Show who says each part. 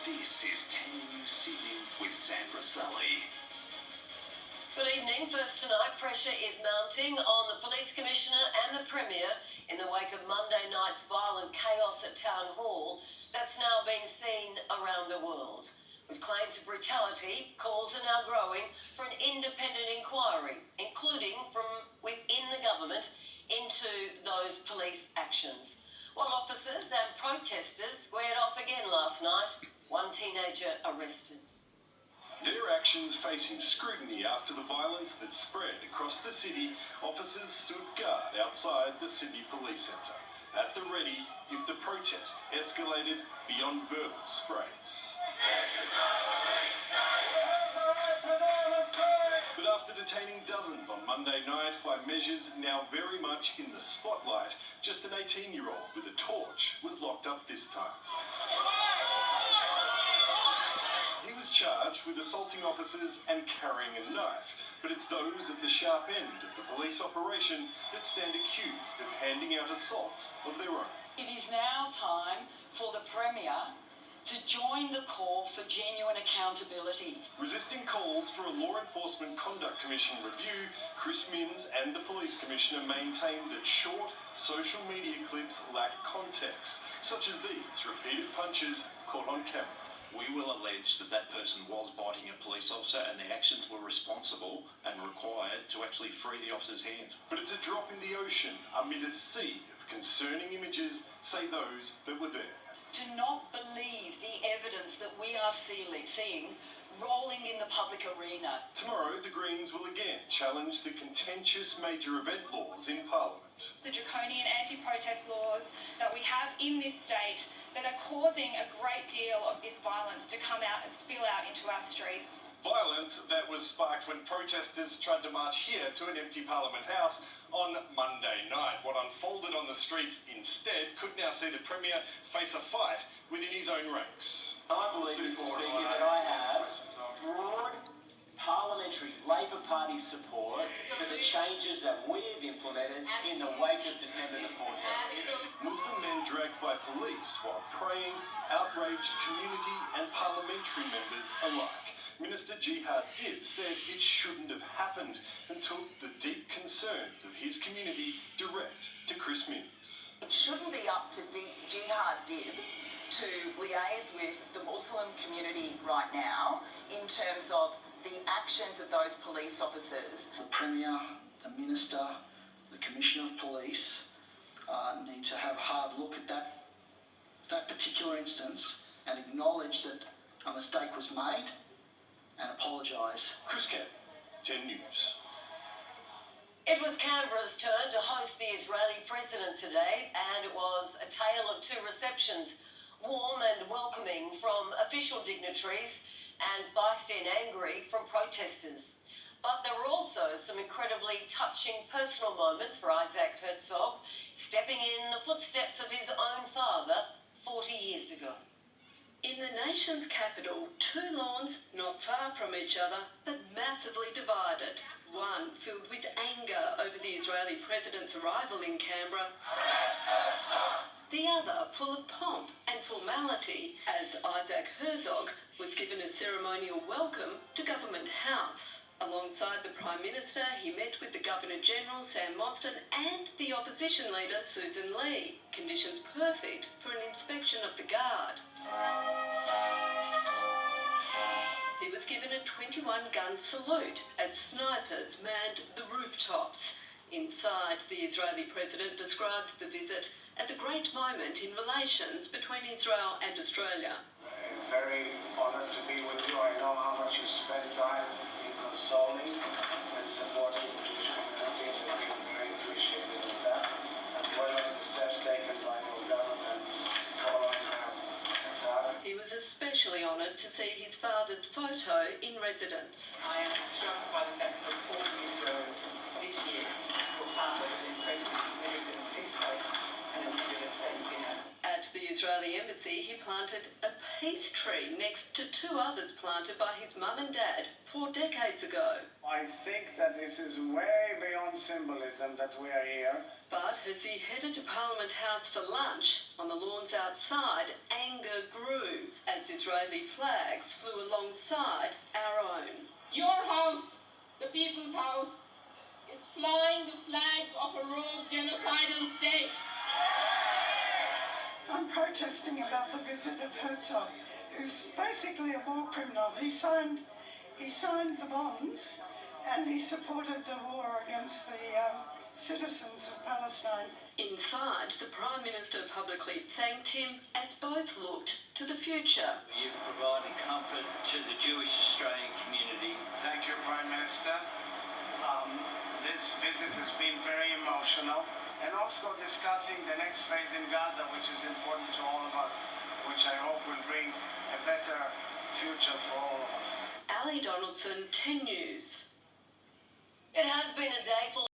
Speaker 1: This is 10 News Sydney with Sandra Sully.
Speaker 2: Good evening. First tonight, pressure is mounting on the Police Commissioner and the Premier in the wake of Monday night's violent chaos at Town Hall that's now been seen around the world. With claims of brutality, calls are now growing for an independent inquiry, including from within the government into those police actions. While officers and protesters squared off again last night, one teenager arrested.
Speaker 3: Their actions facing scrutiny after the violence that spread across the city, officers stood guard outside the Sydney Police Centre, at the ready if the protest escalated beyond verbal sprays. But after detaining dozens on Monday night by measures now very much in the spotlight, just an 18-year-old with a torch was locked up this time. He was charged with assaulting officers and carrying a knife, but it's those at the sharp end of the police operation that stand accused of handing out assaults of their own.
Speaker 4: It is now time for the Premier to join the call for genuine accountability.
Speaker 3: Resisting calls for a Law Enforcement Conduct Commission review, Chris Minns and the Police Commissioner maintained that short social media clips lack context, such as these repeated punches caught on camera.
Speaker 5: We will allege that that person was biting a police officer and their actions were responsible and required to actually free the officer's hand.
Speaker 3: But it's a drop in the ocean amid a sea of concerning images, say those that were there.
Speaker 4: To not believe the evidence that we are seeing rolling in the public arena.
Speaker 3: Tomorrow, the Greens will again challenge the contentious major event laws in Parliament.
Speaker 6: The draconian anti-protest laws that we have in this state that are causing a great deal of this violence to come out and spill out into our streets.
Speaker 3: Violence that was sparked when protesters tried to march here to an empty Parliament House on Monday night. What unfolded on the streets instead could now see the Premier face a fight within his own ranks.
Speaker 7: I believe, Mr. Speaker, that I have broad parliamentary Labor Party support for the changes that we've implemented in the wake of December the 14th.
Speaker 3: Muslim men dragged by police while praying outraged community and parliamentary members alike. Minister Jihad Dib said it shouldn't have happened and took the deep concerns of his community direct to Chris Minns.
Speaker 8: It shouldn't be up to Jihad Dib to liaise with the Muslim community right now in terms of the actions of those police officers.
Speaker 9: The Premier, the Minister, the Commissioner of Police need to have a hard look at that particular instance and acknowledge that a mistake was made and apologise.
Speaker 3: Chris Camp, 10 News.
Speaker 2: It was Canberra's turn to host the Israeli president today, and it was a tale of two receptions, warm and welcoming from official dignitaries and feisty and angry from protesters. But there were also some incredibly touching personal moments for Isaac Herzog, stepping in the footsteps of his own father 40 years ago.
Speaker 10: In the nation's capital, two lawns not far from each other, but massively divided. One filled with anger over the Israeli president's arrival in Canberra. The other full of pomp and formality, as Isaac Herzog was given a ceremonial welcome to Government House. Alongside the Prime Minister, he met with the Governor-General, Sam Mostyn, and the opposition leader, Susan Lee. Conditions perfect for an inspection of the guard. He was given a 21-gun salute as snipers manned the rooftops. Inside, the Israeli president described the visit as a great moment in relations between Israel and Australia.
Speaker 11: I'm very honoured to be with you. I know how much you spend time in consoling and supporting the Jewish community, and we're very appreciative of that, as well as the steps taken by your government following our attack.
Speaker 10: He was especially honoured to see his father's photo in residence.
Speaker 4: I am struck by the fact that 4 years ago this year, your father was incredibly significant in this place and attended a state dinner.
Speaker 10: At the Israeli embassy, he planted a peace tree next to two others planted by his mum and dad 4 decades ago.
Speaker 11: I think that this is way beyond symbolism that we are here.
Speaker 10: But as he headed to Parliament House for lunch, on the lawns outside, anger grew as Israeli flags flew alongside our own.
Speaker 12: Your house, the people's house, is flying the flags of a rogue genocidal state.
Speaker 13: I'm protesting about the visit of Herzog, who's basically a war criminal. He signed the bonds and he supported the war against the citizens of Palestine.
Speaker 10: Inside, the Prime Minister publicly thanked him as both looked to the future.
Speaker 7: You've provided comfort to the Jewish Australian community.
Speaker 11: Thank you, Prime Minister. This visit has been very emotional, and also discussing the next phase in Gaza, which is important to all of us, which I hope will bring a better future for all of us.
Speaker 10: Ali Donaldson, 10 News.
Speaker 2: It has been a day full